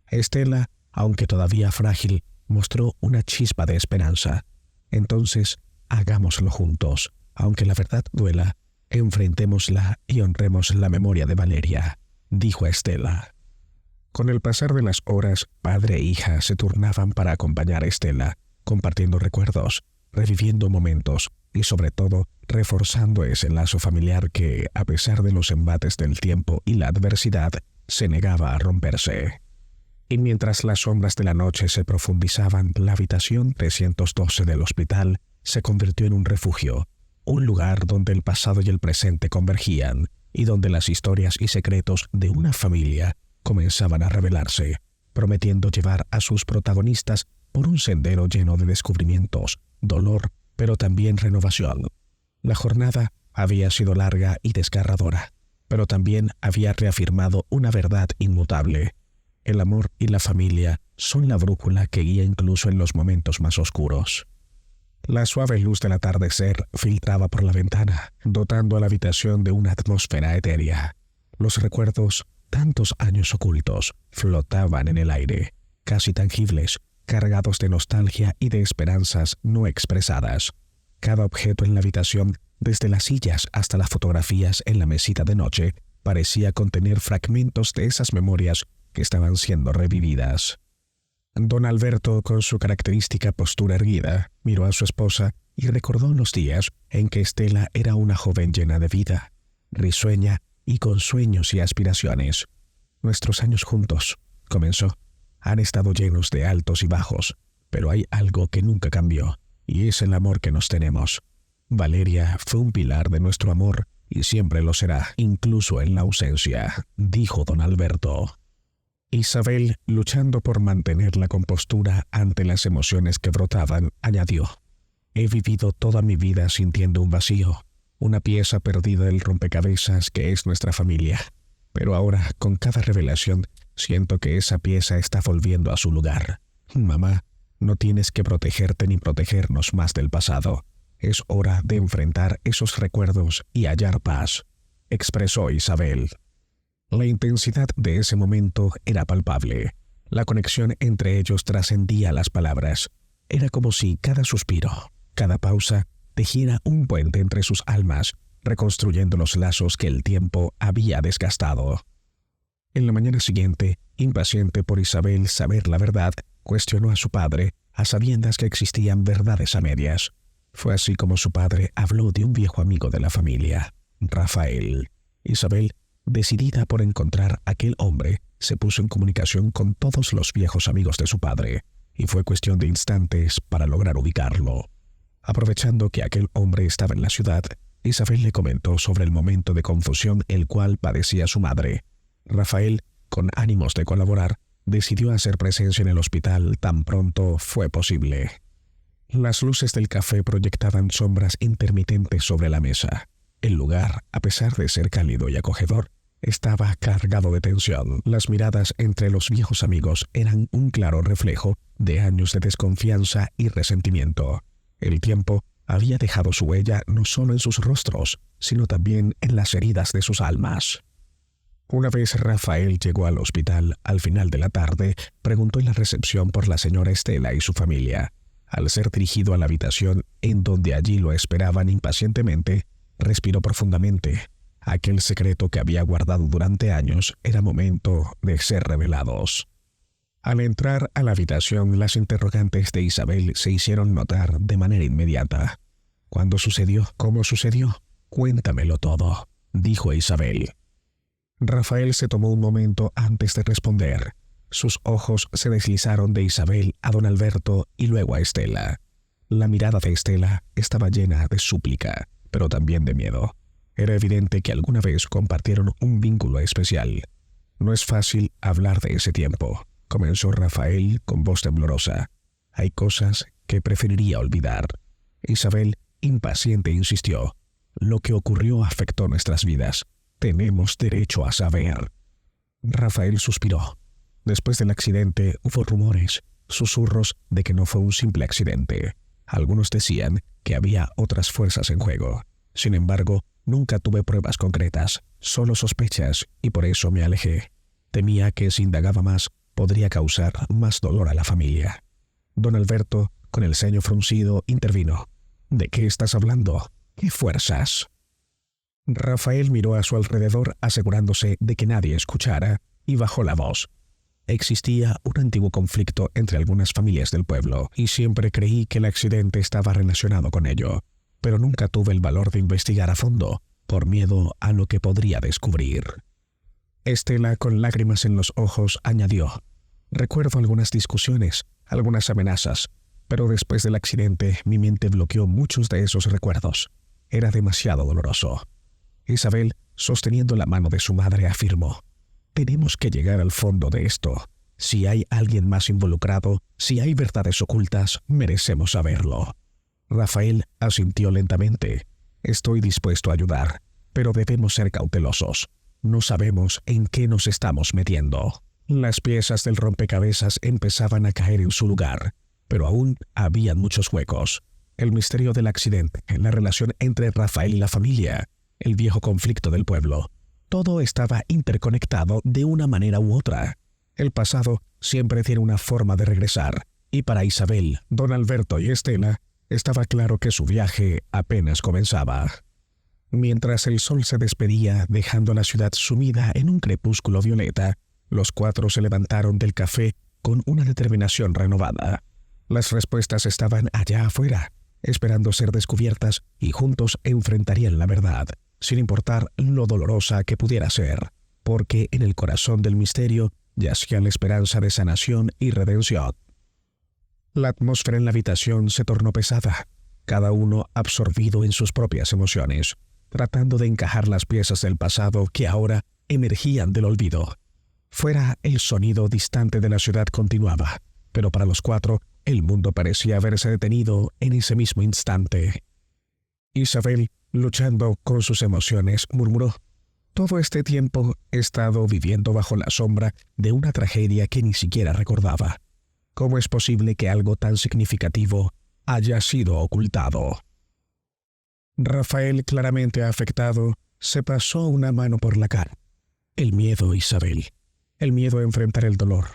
Estela, aunque todavía frágil, mostró una chispa de esperanza. Entonces, hagámoslo juntos. Aunque la verdad duela, enfrentémosla y honremos la memoria de Valeria, dijo Estela. Con el pasar de las horas, padre e hija se turnaban para acompañar a Estela, compartiendo recuerdos, reviviendo momentos y sobre todo reforzando ese lazo familiar que, a pesar de los embates del tiempo y la adversidad, se negaba a romperse. Y mientras las sombras de la noche se profundizaban, la habitación 312 del hospital se convirtió en un refugio, un lugar donde el pasado y el presente convergían y donde las historias y secretos de una familia comenzaban a revelarse, prometiendo llevar a sus protagonistas por un sendero lleno de descubrimientos, dolor, pero también renovación. La jornada había sido larga y desgarradora, pero también había reafirmado una verdad inmutable. El amor y la familia son la brújula que guía incluso en los momentos más oscuros. La suave luz del atardecer filtraba por la ventana, dotando a la habitación de una atmósfera etérea. Los recuerdos, tantos años ocultos, flotaban en el aire, casi tangibles, cargados de nostalgia y de esperanzas no expresadas. Cada objeto en la habitación, desde las sillas hasta las fotografías en la mesita de noche, parecía contener fragmentos de esas memorias que estaban siendo revividas. Don Alberto, con su característica postura erguida, miró a su esposa y recordó los días en que Estela era una joven llena de vida, risueña y con sueños y aspiraciones. Nuestros años juntos, comenzó, han estado llenos de altos y bajos, pero hay algo que nunca cambió, y es el amor que nos tenemos. Valeria fue un pilar de nuestro amor y siempre lo será, incluso en la ausencia, dijo don Alberto. Isabel, luchando por mantener la compostura ante las emociones que brotaban, añadió: he vivido toda mi vida sintiendo un vacío, una pieza perdida del rompecabezas que es nuestra familia. Pero ahora, con cada revelación, siento que esa pieza está volviendo a su lugar. Mamá, no tienes que protegerte ni protegernos más del pasado. Es hora de enfrentar esos recuerdos y hallar paz, expresó Isabel. La intensidad de ese momento era palpable. La conexión entre ellos trascendía las palabras. Era como si cada suspiro, cada pausa, tejiera un puente entre sus almas, reconstruyendo los lazos que el tiempo había desgastado. En la mañana siguiente, impaciente por Isabel saber la verdad, cuestionó a su padre, a sabiendas que existían verdades a medias. Fue así como su padre habló de un viejo amigo de la familia, Rafael. Isabel, decidida por encontrar a aquel hombre, se puso en comunicación con todos los viejos amigos de su padre, y fue cuestión de instantes para lograr ubicarlo. Aprovechando que aquel hombre estaba en la ciudad, Isabel le comentó sobre el momento de confusión el cual padecía su madre. Rafael, con ánimos de colaborar, decidió hacer presencia en el hospital tan pronto fue posible. Las luces del café proyectaban sombras intermitentes sobre la mesa. El lugar, a pesar de ser cálido y acogedor, estaba cargado de tensión. Las miradas entre los viejos amigos eran un claro reflejo de años de desconfianza y resentimiento. El tiempo había dejado su huella no solo en sus rostros, sino también en las heridas de sus almas. Una vez Rafael llegó al hospital al final de la tarde, preguntó en la recepción por la señora Estela y su familia. Al ser dirigido a la habitación en donde allí lo esperaban impacientemente, respiró profundamente. Aquel secreto que había guardado durante años era momento de ser revelados. Al entrar a la habitación, las interrogantes de Isabel se hicieron notar de manera inmediata. ¿Cuándo sucedió? ¿Cómo sucedió? Cuéntamelo todo, dijo Isabel. Rafael se tomó un momento antes de responder. Sus ojos se deslizaron de Isabel a don Alberto y luego a Estela. La mirada de Estela estaba llena de súplica, pero también de miedo. Era evidente que alguna vez compartieron un vínculo especial. No es fácil hablar de ese tiempo, comenzó Rafael con voz temblorosa. Hay cosas que preferiría olvidar. Isabel, impaciente, insistió. Lo que ocurrió afectó nuestras vidas. Tenemos derecho a saber. Rafael suspiró. Después del accidente hubo rumores, susurros de que no fue un simple accidente. Algunos decían que había otras fuerzas en juego. Sin embargo, nunca tuve pruebas concretas, solo sospechas, y por eso me alejé. Temía que si indagaba más, podría causar más dolor a la familia. Don Alberto, con el ceño fruncido, intervino. ¿De qué estás hablando? ¿Qué fuerzas? Rafael miró a su alrededor asegurándose de que nadie escuchara y bajó la voz. Existía un antiguo conflicto entre algunas familias del pueblo y siempre creí que el accidente estaba relacionado con ello, pero nunca tuve el valor de investigar a fondo por miedo a lo que podría descubrir. Estela, con lágrimas en los ojos, añadió: recuerdo algunas discusiones, algunas amenazas, pero después del accidente mi mente bloqueó muchos de esos recuerdos. Era demasiado doloroso. Isabel, sosteniendo la mano de su madre, afirmó: tenemos que llegar al fondo de esto. Si hay alguien más involucrado, si hay verdades ocultas, merecemos saberlo. Rafael asintió lentamente. Estoy dispuesto a ayudar, pero debemos ser cautelosos. No sabemos en qué nos estamos metiendo. Las piezas del rompecabezas empezaban a caer en su lugar, pero aún había muchos huecos. El misterio del accidente, la relación entre Rafael y la familia, el viejo conflicto del pueblo. Todo estaba interconectado de una manera u otra. El pasado siempre tiene una forma de regresar, y para Isabel, don Alberto y Estela, estaba claro que su viaje apenas comenzaba. Mientras el sol se despedía, dejando la ciudad sumida en un crepúsculo violeta, los cuatro se levantaron del café con una determinación renovada. Las respuestas estaban allá afuera, esperando ser descubiertas, y juntos enfrentarían la verdad, sin importar lo dolorosa que pudiera ser, porque en el corazón del misterio yacía la esperanza de sanación y redención. La atmósfera en la habitación se tornó pesada, cada uno absorbido en sus propias emociones, tratando de encajar las piezas del pasado que ahora emergían del olvido. Fuera, el sonido distante de la ciudad continuaba, pero para los cuatro, el mundo parecía haberse detenido en ese mismo instante. Isabel, luchando con sus emociones, murmuró: todo este tiempo he estado viviendo bajo la sombra de una tragedia que ni siquiera recordaba. ¿Cómo es posible que algo tan significativo haya sido ocultado? Rafael, claramente afectado, se pasó una mano por la cara. El miedo, Isabel. El miedo a enfrentar el dolor,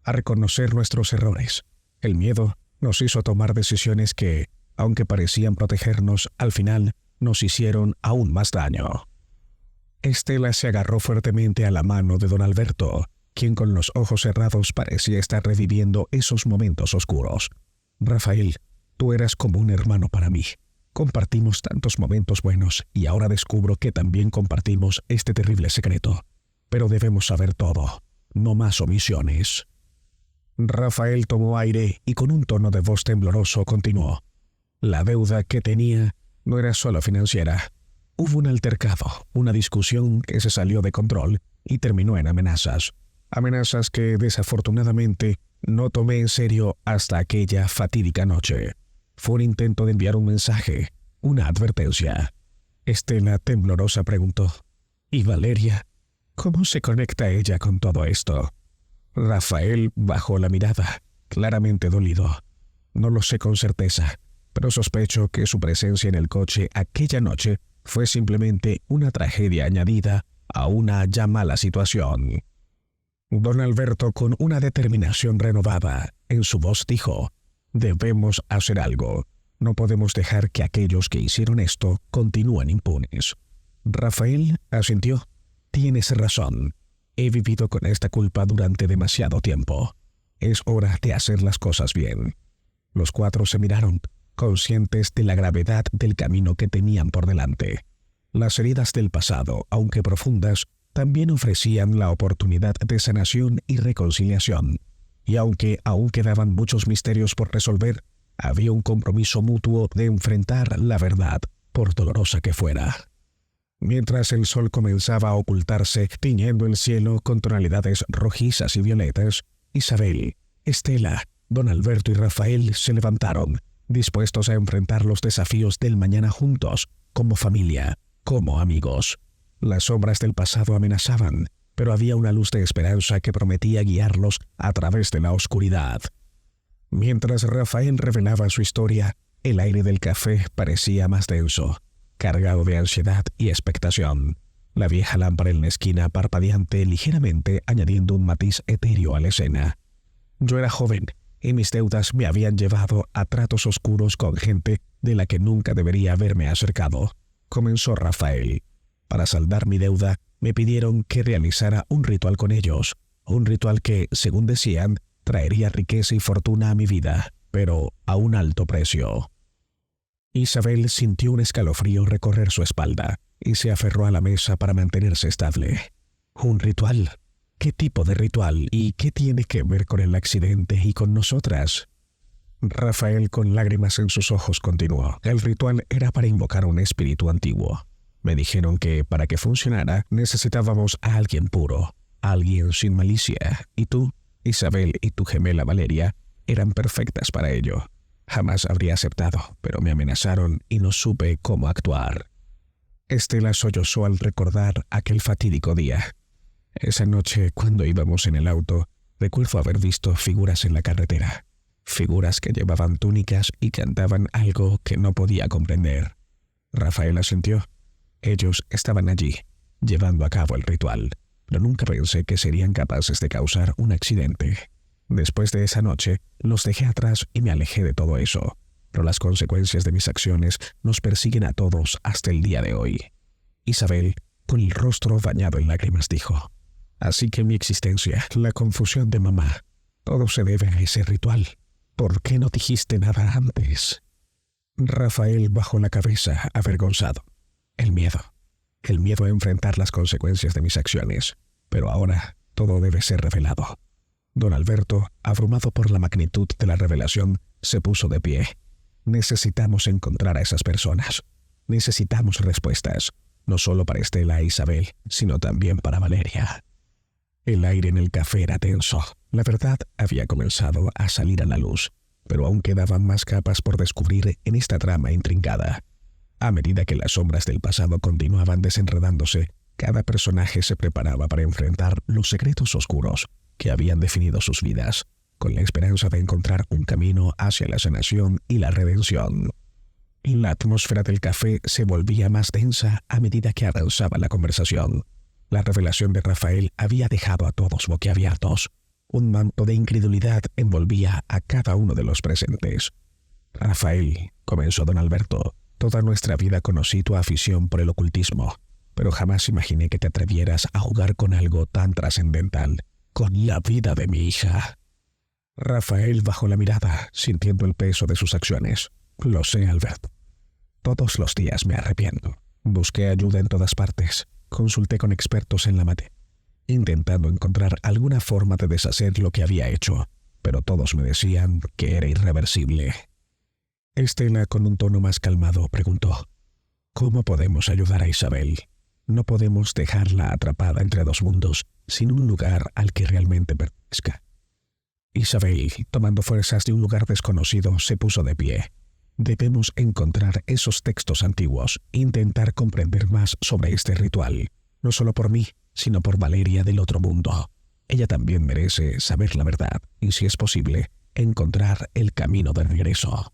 a reconocer nuestros errores. El miedo nos hizo tomar decisiones que, aunque parecían protegernos, al final nos hicieron aún más daño. Estela se agarró fuertemente a la mano de don Alberto, quien con los ojos cerrados parecía estar reviviendo esos momentos oscuros. Rafael, tú eras como un hermano para mí. Compartimos tantos momentos buenos y ahora descubro que también compartimos este terrible secreto. Pero debemos saber todo, no más omisiones. Rafael tomó aire y con un tono de voz tembloroso continuó: la deuda que tenía no era solo financiera. Hubo un altercado, una discusión que se salió de control y terminó en amenazas. Amenazas que desafortunadamente no tomé en serio hasta aquella fatídica noche. Fue un intento de enviar un mensaje, una advertencia. Estela, temblorosa, preguntó: ¿y Valeria? ¿Cómo se conecta ella con todo esto? Rafael bajó la mirada, claramente dolido. No lo sé con certeza, pero sospecho que su presencia en el coche aquella noche fue simplemente una tragedia añadida a una ya mala situación. Don Alberto, con una determinación renovada en su voz, dijo: debemos hacer algo. No podemos dejar que aquellos que hicieron esto continúen impunes. Rafael asintió: tienes razón. He vivido con esta culpa durante demasiado tiempo. Es hora de hacer las cosas bien. Los cuatro se miraron, conscientes de la gravedad del camino que tenían por delante. Las heridas del pasado, aunque profundas, también ofrecían la oportunidad de sanación y reconciliación. Y aunque aún quedaban muchos misterios por resolver, había un compromiso mutuo de enfrentar la verdad, por dolorosa que fuera. Mientras el sol comenzaba a ocultarse, tiñendo el cielo con tonalidades rojizas y violetas, Isabel, Estela Don Alberto y Rafael se levantaron, dispuestos a enfrentar los desafíos del mañana juntos, como familia, como amigos. Las sombras del pasado amenazaban, pero había una luz de esperanza que prometía guiarlos a través de la oscuridad. Mientras Rafael revelaba su historia, el aire del café parecía más denso, cargado de ansiedad y expectación. La vieja lámpara en la esquina parpadeante ligeramente añadiendo un matiz etéreo a la escena. Yo era joven y mis deudas me habían llevado a tratos oscuros con gente de la que nunca debería haberme acercado. Comenzó Rafael. Para saldar mi deuda, me pidieron que realizara un ritual con ellos, un ritual que, según decían, traería riqueza y fortuna a mi vida, pero a un alto precio. Isabel sintió un escalofrío recorrer su espalda y se aferró a la mesa para mantenerse estable. ¿Un ritual? ¿Qué tipo de ritual? ¿Y qué tiene que ver con el accidente y con nosotras? Rafael, con lágrimas en sus ojos, continuó. El ritual era para invocar a un espíritu antiguo. Me dijeron que para que funcionara necesitábamos a alguien puro, a alguien sin malicia, y tú, Isabel, y tu gemela Valeria eran perfectas para ello. Jamás habría aceptado, pero me amenazaron y no supe cómo actuar. Estela sollozó al recordar aquel fatídico día. Esa noche, cuando íbamos en el auto, recuerdo haber visto figuras en la carretera. Figuras que llevaban túnicas y cantaban algo que no podía comprender. Rafael asintió. Ellos estaban allí, llevando a cabo el ritual, pero nunca pensé que serían capaces de causar un accidente. Después de esa noche, los dejé atrás y me alejé de todo eso, pero las consecuencias de mis acciones nos persiguen a todos hasta el día de hoy. Isabel, con el rostro bañado en lágrimas, dijo: Así que mi existencia, la confusión de mamá, todo se debe a ese ritual. ¿Por qué no dijiste nada antes? Rafael bajó la cabeza, avergonzado. El miedo a enfrentar las consecuencias de mis acciones. Pero ahora todo debe ser revelado. Don Alberto, abrumado por la magnitud de la revelación, se puso de pie. Necesitamos encontrar a esas personas. Necesitamos respuestas, no solo para Estela e Isabel, sino también para Valeria. El aire en el café era tenso. La verdad había comenzado a salir a la luz, pero aún quedaban más capas por descubrir en esta trama intrincada. A medida que las sombras del pasado continuaban desenredándose, cada personaje se preparaba para enfrentar los secretos oscuros que habían definido sus vidas, con la esperanza de encontrar un camino hacia la sanación y la redención. La atmósfera del café se volvía más densa a medida que avanzaba la conversación. La revelación de Rafael había dejado a todos boquiabiertos. Un manto de incredulidad envolvía a cada uno de los presentes. Rafael, comenzó don Alberto, toda nuestra vida conocí tu afición por el ocultismo, pero jamás imaginé que te atrevieras a jugar con algo tan trascendental, con la vida de mi hija. Rafael bajó la mirada, sintiendo el peso de sus acciones. Lo sé, Albert. Todos los días me arrepiento. Busqué ayuda en todas partes. Consulté con expertos en la materia, intentando encontrar alguna forma de deshacer lo que había hecho, pero todos me decían que era irreversible. Estela, con un tono más calmado, preguntó: ¿Cómo podemos ayudar a Isabel? No podemos dejarla atrapada entre dos mundos, sin un lugar al que realmente pertenezca. Isabel, tomando fuerzas de un lugar desconocido, se puso de pie. Debemos encontrar esos textos antiguos e intentar comprender más sobre este ritual, no solo por mí, sino por Valeria del otro mundo. Ella también merece saber la verdad y, si es posible, encontrar el camino de regreso.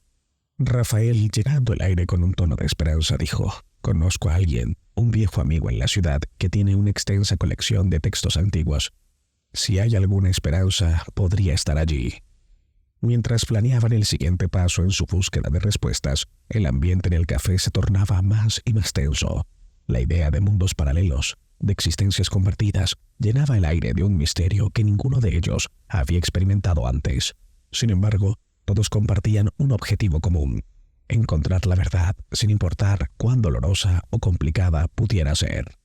Rafael, llenando el aire con un tono de esperanza, dijo: Conozco a alguien, un viejo amigo en la ciudad que tiene una extensa colección de textos antiguos. Si hay alguna esperanza, podría estar allí. Mientras planeaban el siguiente paso en su búsqueda de respuestas, el ambiente en el café se tornaba más y más tenso. La idea de mundos paralelos, de existencias compartidas, llenaba el aire de un misterio que ninguno de ellos había experimentado antes. Sin embargo, todos compartían un objetivo común: encontrar la verdad, sin importar cuán dolorosa o complicada pudiera ser.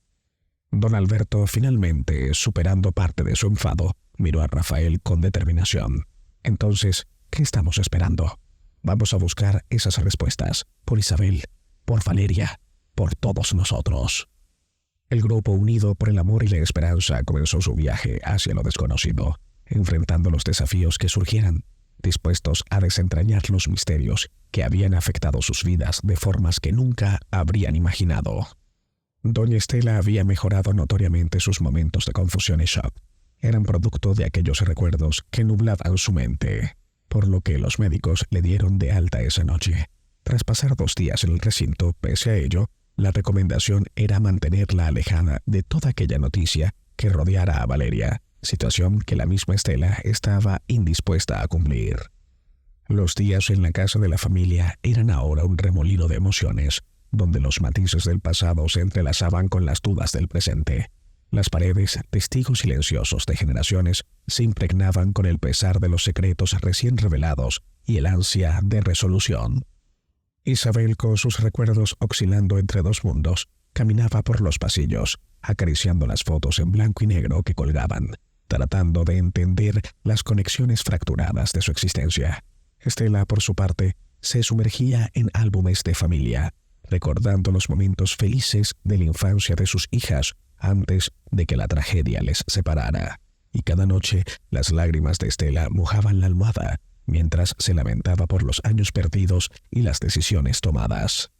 Don Alberto, finalmente, superando parte de su enfado, miró a Rafael con determinación. Entonces, ¿qué estamos esperando? Vamos a buscar esas respuestas, por Isabel, por Valeria, por todos nosotros. El grupo, unido por el amor y la esperanza, comenzó su viaje hacia lo desconocido, enfrentando los desafíos que surgieran. dispuestos a desentrañar los misterios que habían afectado sus vidas de formas que nunca habrían imaginado. Doña Estela había mejorado notoriamente. Sus momentos de confusión y shock eran producto de aquellos recuerdos que nublaban su mente, por lo que los médicos le dieron de alta esa noche. Tras pasar 2 días en el recinto, pese a ello, la recomendación era mantenerla alejada de toda aquella noticia que rodeara a Valeria, situación que la misma Estela estaba indispuesta a cumplir. Los días en la casa de la familia eran ahora un remolino de emociones, donde los matices del pasado se entrelazaban con las dudas del presente. Las paredes, testigos silenciosos de generaciones, se impregnaban con el pesar de los secretos recién revelados y el ansia de resolución. Isabel, con sus recuerdos oscilando entre 2 mundos, caminaba por los pasillos, acariciando las fotos en blanco y negro que colgaban, tratando de entender las conexiones fracturadas de su existencia. Estela, por su parte, se sumergía en álbumes de familia, recordando los momentos felices de la infancia de sus hijas antes de que la tragedia les separara. Y cada noche las lágrimas de Estela mojaban la almohada, mientras se lamentaba por los años perdidos y las decisiones tomadas.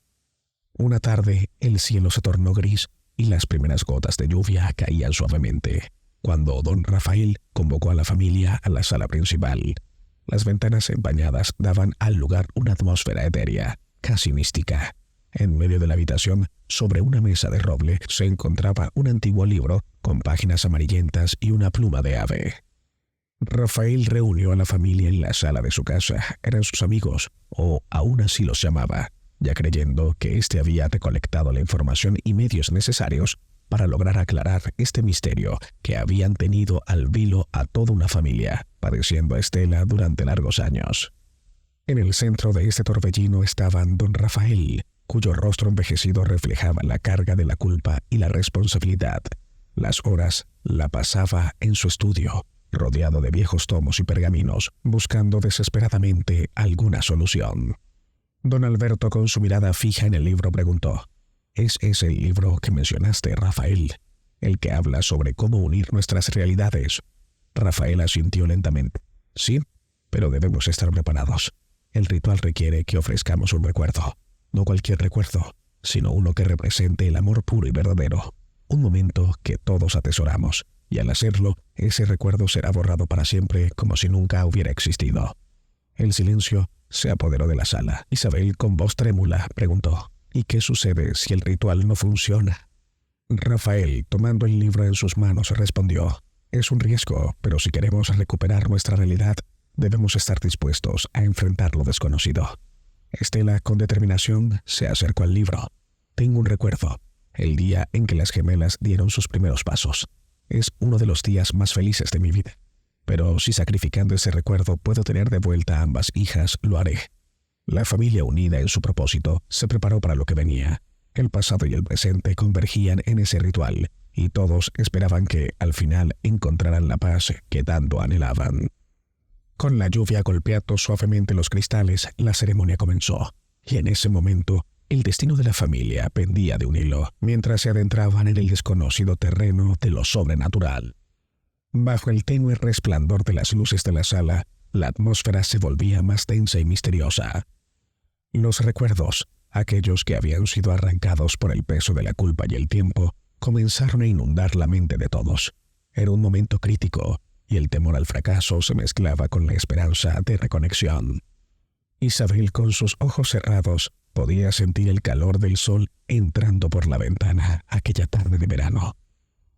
Una tarde, el cielo se tornó gris y las primeras gotas de lluvia caían suavemente, cuando don Rafael convocó a la familia a la sala principal. Las ventanas empañadas daban al lugar una atmósfera etérea, casi mística. En medio de la habitación, sobre una mesa de roble, se encontraba un antiguo libro con páginas amarillentas y una pluma de ave. Rafael reunió a la familia en la sala de su casa. Eran sus amigos, o aún así los llamaba, ya creyendo que éste había recolectado la información y medios necesarios para lograr aclarar este misterio que habían tenido al vilo a toda una familia, padeciendo a Estela durante largos años. En el centro de este torbellino estaban don Rafael, cuyo rostro envejecido reflejaba la carga de la culpa y la responsabilidad. Las horas la pasaba en su estudio, rodeado de viejos tomos y pergaminos, buscando desesperadamente alguna solución. Don Alberto, con su mirada fija en el libro, preguntó: ¿Es ese el libro que mencionaste, Rafael? ¿El que habla sobre cómo unir nuestras realidades? Rafael asintió lentamente. Sí, pero debemos estar preparados. El ritual requiere que ofrezcamos un recuerdo. No cualquier recuerdo, sino uno que represente el amor puro y verdadero. Un momento que todos atesoramos, y al hacerlo, ese recuerdo será borrado para siempre como si nunca hubiera existido. El silencio se apoderó de la sala. Isabel, con voz trémula, preguntó: ¿Y qué sucede si el ritual no funciona? Rafael, tomando el libro en sus manos, respondió: es un riesgo, pero si queremos recuperar nuestra realidad, debemos estar dispuestos a enfrentar lo desconocido. Estela, con determinación, se acercó al libro. Tengo un recuerdo, el día en que las gemelas dieron sus primeros pasos. Es uno de los días más felices de mi vida. Pero si sacrificando ese recuerdo puedo tener de vuelta a ambas hijas, lo haré. La familia, unida en su propósito, se preparó para lo que venía. El pasado y el presente convergían en ese ritual, y todos esperaban que, al final, encontraran la paz que tanto anhelaban. Con la lluvia golpeando suavemente los cristales, la ceremonia comenzó, y en ese momento, el destino de la familia pendía de un hilo, mientras se adentraban en el desconocido terreno de lo sobrenatural. Bajo el tenue resplandor de las luces de la sala, la atmósfera se volvía más densa y misteriosa. Los recuerdos, aquellos que habían sido arrancados por el peso de la culpa y el tiempo, comenzaron a inundar la mente de todos. Era un momento crítico, y el temor al fracaso se mezclaba con la esperanza de reconexión. Isabel, con sus ojos cerrados, podía sentir el calor del sol entrando por la ventana aquella tarde de verano.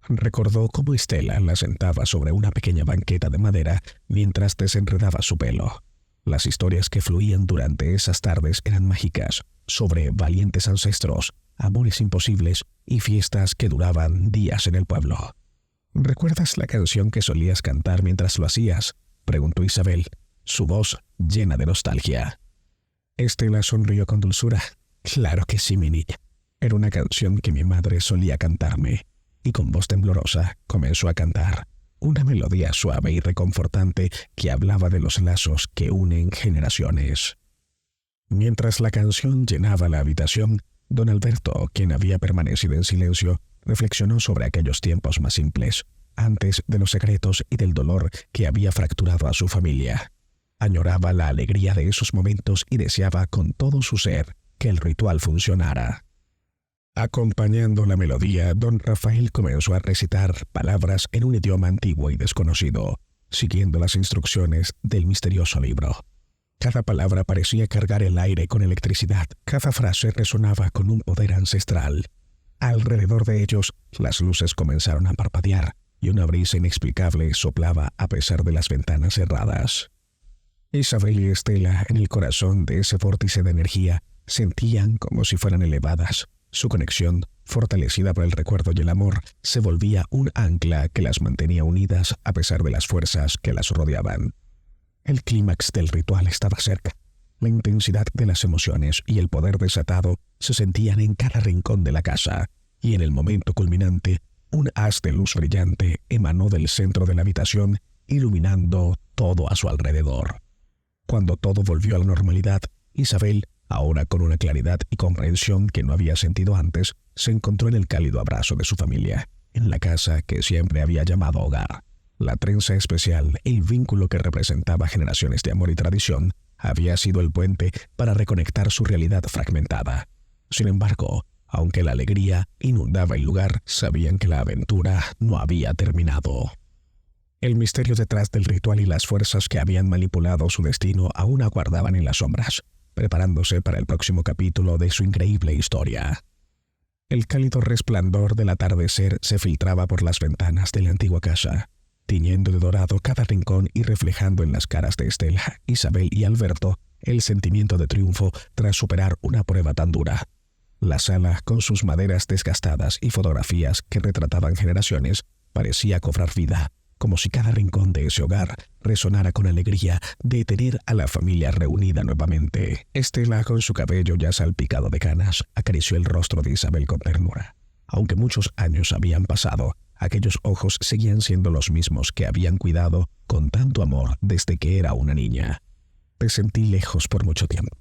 Recordó cómo Estela la sentaba sobre una pequeña banqueta de madera mientras desenredaba su pelo. Las historias que fluían durante esas tardes eran mágicas, sobre valientes ancestros, amores imposibles y fiestas que duraban días en el pueblo. ¿Recuerdas la canción que solías cantar mientras lo hacías?, preguntó Isabel, su voz llena de nostalgia. Estela sonrió con dulzura. Claro que sí, mi niña. Era una canción que mi madre solía cantarme, y con voz temblorosa comenzó a cantar, una melodía suave y reconfortante que hablaba de los lazos que unen generaciones. Mientras la canción llenaba la habitación, don Alberto, quien había permanecido en silencio, reflexionó sobre aquellos tiempos más simples, antes de los secretos y del dolor que había fracturado a su familia. Añoraba la alegría de esos momentos y deseaba con todo su ser que el ritual funcionara. Acompañando la melodía, don Rafael comenzó a recitar palabras en un idioma antiguo y desconocido, siguiendo las instrucciones del misterioso libro. Cada palabra parecía cargar el aire con electricidad, cada frase resonaba con un poder ancestral. Alrededor de ellos, las luces comenzaron a parpadear y una brisa inexplicable soplaba a pesar de las ventanas cerradas. Isabel y Estela, en el corazón de ese vórtice de energía, sentían como si fueran elevadas. Su conexión, fortalecida por el recuerdo y el amor, se volvía un ancla que las mantenía unidas a pesar de las fuerzas que las rodeaban. El clímax del ritual estaba cerca. La intensidad de las emociones y el poder desatado se sentían en cada rincón de la casa, y en el momento culminante, un haz de luz brillante emanó del centro de la habitación, iluminando todo a su alrededor. Cuando todo volvió a la normalidad, Isabel, ahora con una claridad y comprensión que no había sentido antes, se encontró en el cálido abrazo de su familia, en la casa que siempre había llamado hogar. La trenza especial, el vínculo que representaba generaciones de amor y tradición, había sido el puente para reconectar su realidad fragmentada. Sin embargo, aunque la alegría inundaba el lugar, sabían que la aventura no había terminado. El misterio detrás del ritual y las fuerzas que habían manipulado su destino aún aguardaban en las sombras, preparándose para el próximo capítulo de su increíble historia. El cálido resplandor del atardecer se filtraba por las ventanas de la antigua casa, tiñendo de dorado cada rincón y reflejando en las caras de Estela, Isabel y Alberto el sentimiento de triunfo tras superar una prueba tan dura. La sala, con sus maderas desgastadas y fotografías que retrataban generaciones, parecía cobrar vida, como si cada rincón de ese hogar resonara con alegría de tener a la familia reunida nuevamente. Estela, con su cabello ya salpicado de canas, acarició el rostro de Isabel con ternura. Aunque muchos años habían pasado, aquellos ojos seguían siendo los mismos que habían cuidado con tanto amor desde que era una niña. Te sentí lejos por mucho tiempo,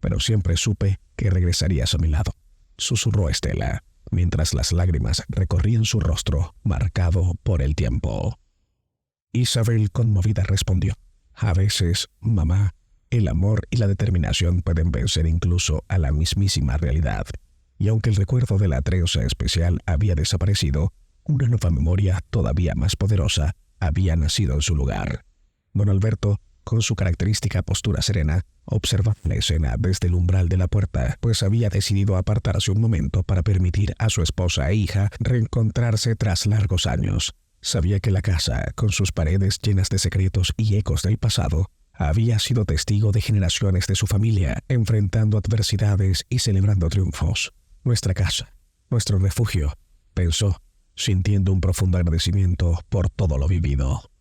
pero siempre supe que regresarías a mi lado, susurró Estela, mientras las lágrimas recorrían su rostro marcado por el tiempo. Isabel, conmovida, respondió: a veces, mamá, el amor y la determinación pueden vencer incluso a la mismísima realidad. Y aunque el recuerdo de la trenza especial había desaparecido, una nueva memoria todavía más poderosa había nacido en su lugar. Don Alberto, con su característica postura serena, observaba la escena desde el umbral de la puerta, pues había decidido apartarse un momento para permitir a su esposa e hija reencontrarse tras largos años. Sabía que la casa, con sus paredes llenas de secretos y ecos del pasado, había sido testigo de generaciones de su familia, enfrentando adversidades y celebrando triunfos. Nuestra casa, nuestro refugio, pensó, sintiendo un profundo agradecimiento por todo lo vivido.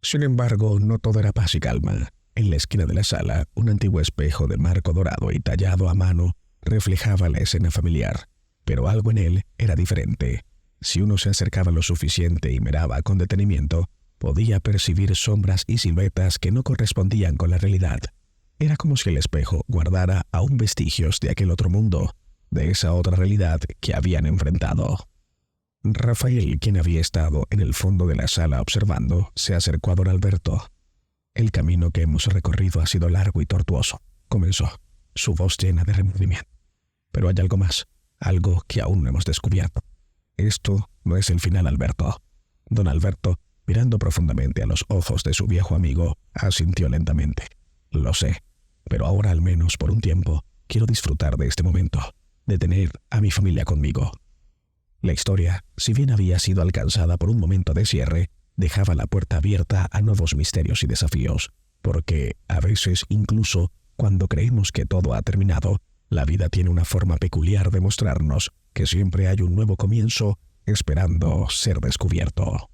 Sin embargo, no todo era paz y calma. En la esquina de la sala, un antiguo espejo de marco dorado y tallado a mano reflejaba la escena familiar, pero algo en él era diferente. Si uno se acercaba lo suficiente y miraba con detenimiento, podía percibir sombras y siluetas que no correspondían con la realidad. Era como si el espejo guardara aún vestigios de aquel otro mundo, de esa otra realidad que habían enfrentado. Rafael, quien había estado en el fondo de la sala observando, se acercó a don Alberto. El camino que hemos recorrido ha sido largo y tortuoso, comenzó, su voz llena de remordimiento. Pero hay algo más, algo que aún no hemos descubierto. Esto no es el final, Alberto. Don Alberto, mirando profundamente a los ojos de su viejo amigo, asintió lentamente. Lo sé, pero ahora al menos por un tiempo quiero disfrutar de este momento, de tener a mi familia conmigo. La historia, si bien había sido alcanzada por un momento de cierre, dejaba la puerta abierta a nuevos misterios y desafíos, porque a veces incluso cuando creemos que todo ha terminado, la vida tiene una forma peculiar de mostrarnos que siempre hay un nuevo comienzo esperando ser descubierto.